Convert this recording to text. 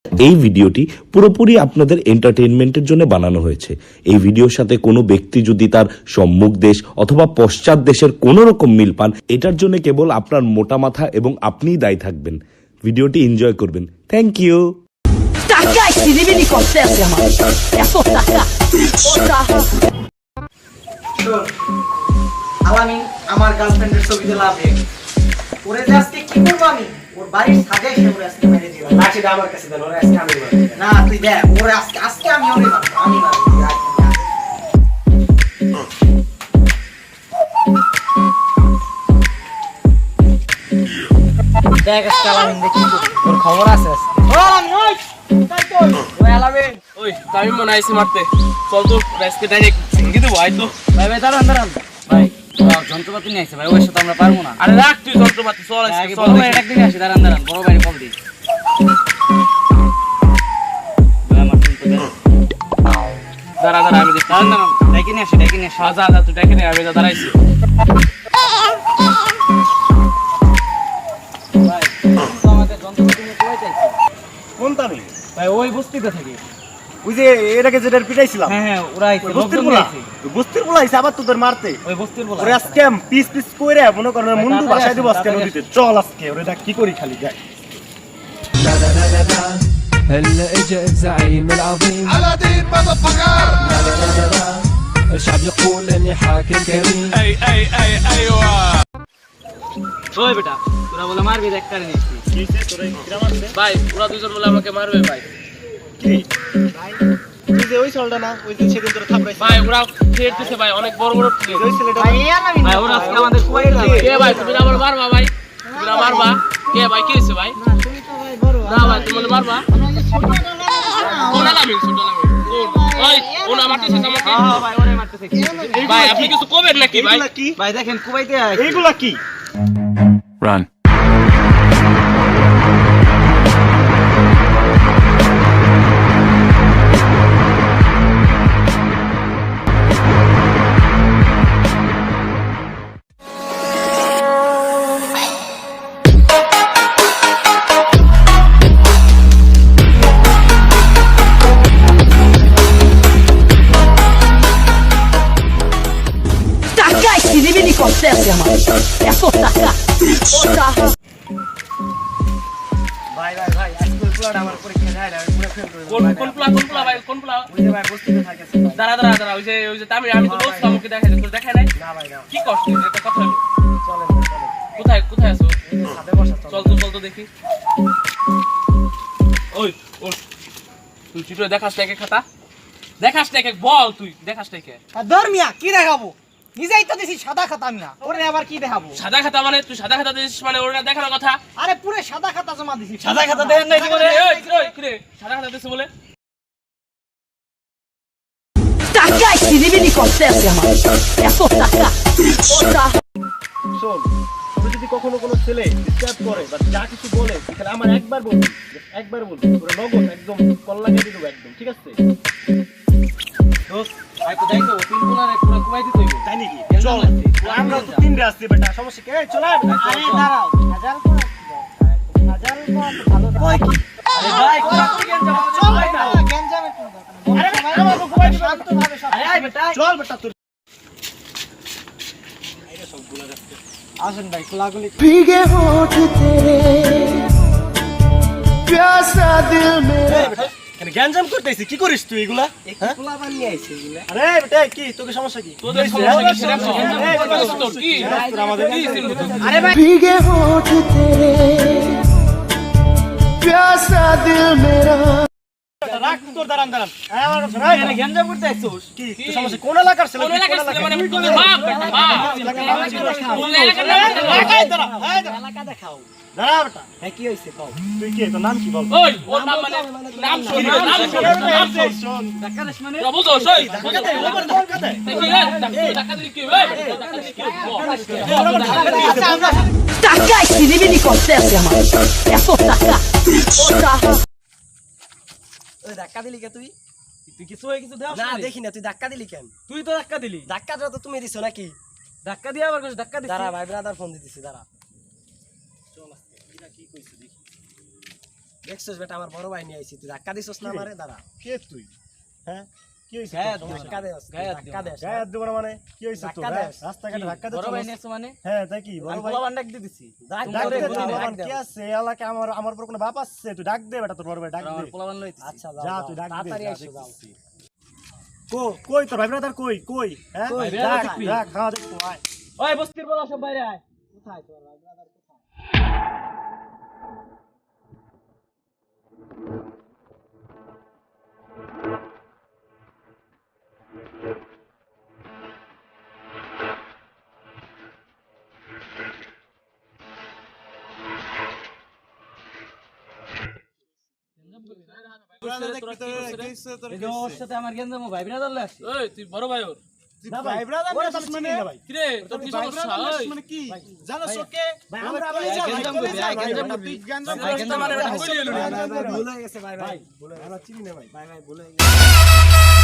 এই ভিডিওটি পুরোপুরি আপনাদের এন্টারটেইনমেন্টের জন্য বানানো হয়েছে। এই ভিডিওর সাথে কোনো ব্যক্তি যদি তার সম্মুখ দেশ অথবা পশ্চাৎ দেশের কোনো রকম মিল পান, এটার জন্য কেবল আপনার মোটা মাথা এবং আপনিই দায়ী থাকবেন। ভিডিওটি এনজয় করবেন। Thank you. আমার গার্লফ্রেন্ডের ছবি দিলাম ওরে আজকে কি করবো আমি ওর বাড়ির সাথে এসে ওরে আজকে মেরে দিলাম লাঠিটা আমার কাছে দেন ওরে আজকে আমি মারবো না তুই দে ওরে আজকে আমি ওরে মারবো আমি মারবো দেখ আজকে আলামিন দেখি ওর খবর আছে ও আলামিন ওই তাই তো ওই আলামিন ওই আমি মনে আইছি মারতে চল তো আজকে ডাইরেক্ট সিঙ্গি দেবো আই তো ভাই ভাই দাঁড়ান ভাই যন্ত্রপাতি নিয়ে আসছে ভাই ওর সাথে আমরা পারবো না আরে রাখ তুই যন্ত্রপাতি চল আজকে চল ভাই একদিন আসি দাঁড়ান বড় ভাই কল দিই দাঁড়া আমি দেখি ডেকে নিয়ে আসি যা তুই ডেকে নে আমি দাঁড়াইছি ভাই তো আমাদের যন্ত্রপাতি নিয়ে কোথায় চাইছি কোনটা নেই ভাই ওই বস্তিতে থাকি ওই যে এর আগে যেটা পিটাইছিলাম হ্যাঁ ওরা আইছে বস্তির পোলা বস্তির পোলা আইছে আবার তোদের মারতে ওই বস্তির বলা ওরে আজকে পিস পিস কইরা মনে করেন মুন্ডু ভাষায় দেব আজকে নদীতে চল আজকে ওরে কি করি খালি যাই هلا اجا الزعيم العظيم على دين مضفقر الشعب يقول اني حاكم كريم এই ايوه ওই বেটা তোরা বলে মারবি দেখ কারে নিছি কিছে তোরে কিরা মারছে ভাই ওরা দুজন বলে আমাকে মারবে ভাই কি ভাই তুই যে ওই চলটা না ওই যে সেদিন তোরে থাপড়াইছিস ভাই ওরা ফের দিছে ভাই অনেক বড় বড় ছিল ওই ছেলেটা ভাই ওরা আজকে আমাদের কুয়াই না কে ভাই তুমি আবার মারবা ভাই তুমি মারবা কে ভাই কি হইছে ভাই তুমি তো ভাই বড় না ভাই তুমি মারবা কোন আলামিন ছোট আলামিন ওই ওনা মারতেছে আমাকে হ্যাঁ ভাই ওরে মারতেছে কি ভাই আপনি কিছু কবেন নাকি ভাই এইগুলা কি ভাই দেখেন কুয়াইতে আইছে এইগুলা কি run ভাই আজকে পোলাটা আমার পরীক্ষা দেয় না পুরো ফেল করে কোন পোলা ভাই কোন পোলা ওই যে ভাই বস্তিতে থাকে দাঁড়া ওই যে আমি তো বলছিলাম আমাকে দেখাই নাই না ভাই না কি কষ্ট এটা কথা হলো চলে কোথায় আছো এই যে ছাদে বসা চল চল তো দেখি ওই তুই চিত্র দেখাস না খাতা দেখাস না বল তুই দেখাস না ধর্মিয়া কি দেখাবো নিজেই তো দিছি সাদা খাতা আমি না ওরে আবার কি দেখাবো সাদা খাতা মানে তুই সাদা খাতা দিছিস মানে ওরা দেখানোর কথা আরে পুরো সাদা খাতা জমা দিছি সাদা খাতা দেন নাই জীবনে ওই কি রে সাদা খাতা দিছিস বলে শোন তোর যদি কখনো কোনো ছেলে ডিস্টার্ব করে বা যা কিছু বলে তাহলে আমার একবার বলবি তোরা নগদ একদম কল লাগিয়ে দিবি একদম ঠিক আছে দোস্ত ভাই তো যাইতো তিন কোনারে পুরো কুয়াই দিতে হইব তাই নাকি চল আমরা তো তিন রে আসছি বেটা সমস্যা কি এই চল আরে দাঁড়াও হাজার কো ভালো কই কি আরে ভাই কোনা করে গেন যাও চল ভাই না গেঞ্জামে তো আরে আমার তো কুয়াই দিবি শান্ত ভাবে আরে আয় বেটা চল বেটা তোর আসেন ভাই কোলাগুলি भीगे होठ तेरे प्यासा दिल मेरा কেন গ্যাঞ্জাম করতেছিস কি করিস তুই এগুলা হ্যাঁ কোলা বানিয়ে আইছে এগুলা আরে বেটা কি তোকে সমস্যা কি তোদের সমস্যা কি সেটা তোর কি আমাদের আরে ভাই भीगे होठ तेरे प्यासा दिल मेरा রাখ তোর দাঁড়ান হ্যাঁ আমার ভাই এখানে গেঞ্জাম করতে আইছস কি তোর সমস্যা কোন এলাকার ছেলে কোন তুই? এলাকার ছেলে মানে তোদের বাপ কোন এলাকার এলাকায় দাঁড়া হ্যাঁ দাঁড়া এলাকা দেখাও দাঁড়া বেটা হ্যাঁ কি হইছে কও তুই কে তোর নাম কি বল ওই ওর নাম মানে নাম শুন নাম শুন শোন ধাক্কা দেশ মানে প্রভু তো সই ধাক্কা দে ওপর ধাক্কা দে কি রে টাকা দিলি কি ভাই টাকা দিলি কি আচ্ছা আমরা ওই ধাক্কা দিলি কে তুই তুই কিছু হয়ে কিছু দেওয়া না দেখি না তুই ধাক্কা দিলি কেন তুই তো ধাক্কা দিলি ধাক্কাটা তো তুমি দিছো নাকি ধাক্কা দিয়ে আবার ধাক্কা দিছিস দাঁড়া ভাই ব্রাদার ফোন দিতেছি দাঁড়া দেখছস বেটা আমার বড় ভাই নিয়ে আইছি তুই ধাক্কা দিছস না আমারে দাঁড়া কে তুই হ্যাঁ কি হইছে ধাক্কা দেস ধাক্কা দেস গায়ে হাত দিব না মানে কি হইছে তো ধাক্কা দেস। রাস্তাঘাটে ধাক্কা দিচ্ছ বড় ভাই নিয়েছো মানে হ্যাঁ তাই কি বড় ভাই ডাক দিয়ে দিছি ডাক ডাক করে দে, বলি তোর ডাক বাবার দে কি আছে এই এলাকায় আমার উপর কোনো বাপ আছে তুই ডাক দে বেটা তোর বড় ভাই ডাক আমার দে পোলাবান লইতেছি আচ্ছা যা তুই ডাক দে তাড়াতাড়ি যা আইসো যাও দেখতেছি। কই তোর ভাই ব্রাদার কই হ্যাঁ ভাই brother ডাক থাকবি। ডাক খাওয়া দেখো আয় ওই বস্তির বলা সব বাইরে আয় কোথায় তোর ভাই ব্রাদার কোথায় এই যে ওর সাথে আমার গেন্দাম ভাই ব্রাদার লই আসছি ওই তুই বড় ভাই ওর না ভাই ব্রাদার মানে ভাই কি রে তোর কি সমস্যা ওই কি জানোস ওকে আমরা ভাই, গেঞ্জাম করবি, ভাই, গেঞ্জাম করবি। ভাই, গেঞ্জাম মানে বেটা কইলি এলো না। ভুল হয়ে গেছে ভাই ভাই আমরা চিনি না ভাই ভাই ভুল হয়ে গেছে